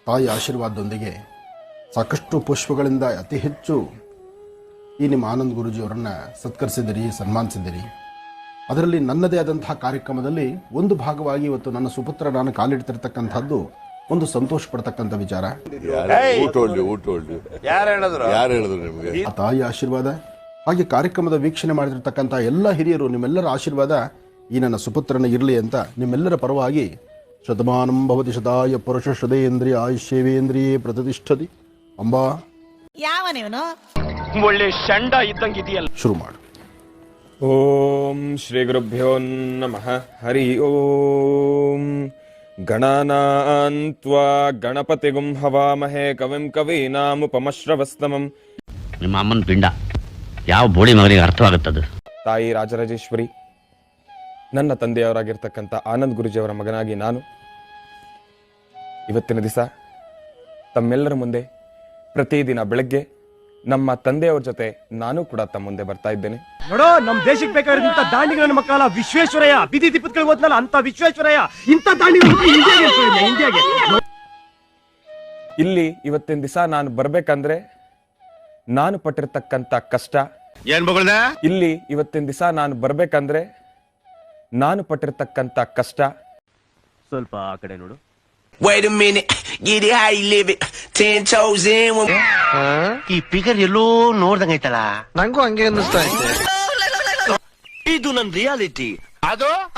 ತಾಯಿ ಆಶೀರ್ವಾದದೊಂದಿಗೆ ಸಾಕಷ್ಟು ಪುಷ್ಪಗಳಿಂದ ಅತಿ ಹೆಚ್ಚು ಈ ನಿಮ್ಮ ಆನಂದ್ ಗುರೂಜಿಯವರನ್ನು ಸತ್ಕರಿಸಿದಿರಿ, ಸನ್ಮಾನಿಸಿದಿರಿ. ಅದರಲ್ಲಿ ನನ್ನದೇ ಆದಂತಹ ಕಾರ್ಯಕ್ರಮದಲ್ಲಿ ಒಂದು ಭಾಗವಾಗಿ ಇವತ್ತು ನನ್ನ ಸುಪುತ್ರ ನಾನು ಕಾಲಿಡ್ತಿರ್ತಕ್ಕಂಥದ್ದು ಒಂದು ಸಂತೋಷ ಪಡ್ತಕ್ಕಂಥ ವಿಚಾರ. ಆ ತಾಯಿ ಆಶೀರ್ವಾದ ಹಾಗೆ ಕಾರ್ಯಕ್ರಮದ ವೀಕ್ಷಣೆ ಮಾಡಿರ್ತಕ್ಕಂಥ ಎಲ್ಲ ಹಿರಿಯರು ನಿಮ್ಮೆಲ್ಲರ ಆಶೀರ್ವಾದ ಈ ನನ್ನ ಸುಪುತ್ರನ ಇರಲಿ ಅಂತ ನಿಮ್ಮೆಲ್ಲರ ಪರವಾಗಿ ಶತಮಾನಂ ಭವತಿ ಶತಾಯ ಪುರುಷ ಶ್ರದೇಂದ್ರಿಯ ಆಯುಷ್ಯೇವೇಂದ್ರಿಯೇ ಪ್ರತಿಷ್ಠತಿ ಅಂಬಾ. ಯಾವನೇವನು ಒಳ್ಳೆ ಶಂಡ ಇದ್ದಂಗಿದೆಯಲ್ಲ. ಶುರು ಮಾಡು. ಓಂ ಶ್ರೀ ಗುರುಭ್ಯೋ ನಮಃ. ಹರಿ ಓಂ. ಗಣಾನಾನ್ತ್ವಾ ಗಣಪತಿಗುಂ ಹವಾಮಹೇ ಕವಿಂ ಕವೀನಾಮುಪಮಶ್ರವಸ್ತಮಂ. ನಿಮ್ಮ ಅಮ್ಮನ ಪಿಂಡ ಯಾವ ಬೋಳಿ ಮಗನಿಗೆ ಅರ್ಥವಾಗುತ್ತದೆ? ತಾಯಿ ರಾಜರಾಜೇಶ್ವರಿ, ನನ್ನ ತಂದೆಯವರಾಗಿರ್ತಕ್ಕಂಥ ಆನಂದ್ ಗುರೂಜಿಯವರ ಮಗನಾಗಿ ನಾನು ಇವತ್ತಿನ ದಿವಸ ತಮ್ಮೆಲ್ಲರ ಮುಂದೆ ಪ್ರತಿದಿನ ಬೆಳಗ್ಗೆ ನಮ್ಮ ತಂದೆಯವ್ರ ಜೊತೆ ನಾನು ಕೂಡ ತಮ್ಮ ಮುಂದೆ ಬರ್ತಾ ಇದ್ದೇನೆ. ನೋಡೋ, ನಮ್ ದೇಶಕ್ಕೆ ಬೇಕಾಗಿರುವಂತ ದಾಂಡಿಗಳ ಮಕ್ಕಳ ವಿಶ್ವೇಶ್ವರಯ್ಯ ಬಿದಿ ದೀಪತ್ಗಳಿಗೆ ಹೋದ್ನಲ್ಲ ಅಂತ ವಿಶ್ವೇಶ್ವರಯ್ಯ ಇಂಥ ದಾಂಡಿಗಳು ಇಂಡಿಯಾಗೆ. ಇಲ್ಲಿ ಇವತ್ತಿನ ದಿವಸ ನಾನು ಬರ್ಬೇಕಂದ್ರೆ ನಾನು ಪಟ್ಟಿರ್ತಕ್ಕಂಥ ಕಷ್ಟ ಏನ್ ಮಗಳನ್ನ, ಇಲ್ಲಿ ಇವತ್ತಿನ ದಿವಸ ನಾನು ಬರ್ಬೇಕಂದ್ರೆ ನಾನು ಪಟ್ಟಿರ್ತಕ್ಕಂಥ ಕಷ್ಟ. ಸ್ವಲ್ಪ ಆ ಕಡೆ ನೋಡು. Wait a minute, get it how you live it. 10 toes in. ಈ ಫಿಗರ್ ಎಲ್ಲೋ ನೋಡ್ದಂಗೈತಲ್ಲ. ನಂಗೂ ಹಂಗೆ ಅನ್ನಿಸ್ತಾ ಐತೆ. ಇದು ನನ್ ರಿಯಾಲಿಟಿ.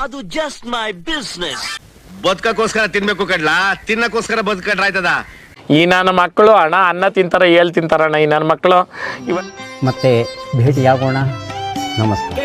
ಅದು ಜಸ್ಟ್ ಮೈ ಬಿಸ್ನೆಸ್. ಬದುಕಕ್ಕೋಸ್ಕರ ತಿನ್ಬೇಕು ಕಡ್ಲಾ, ತಿನ್ನಕ್ಕೋಸ್ಕರ ಬದುಕಡ್ರ ಆಯ್ತದ. ಈ ನನ್ನ ಮಕ್ಕಳು ಅನ್ನ ತಿಂತಾರ, ಏಳ್ ತಿಂತಾರಣ್ಣ ಈ ನನ್ನ ಮಕ್ಕಳು. ಮತ್ತೆ ಭೇಟಿಯಾಗೋಣ. ನಮಸ್ಕಾರ.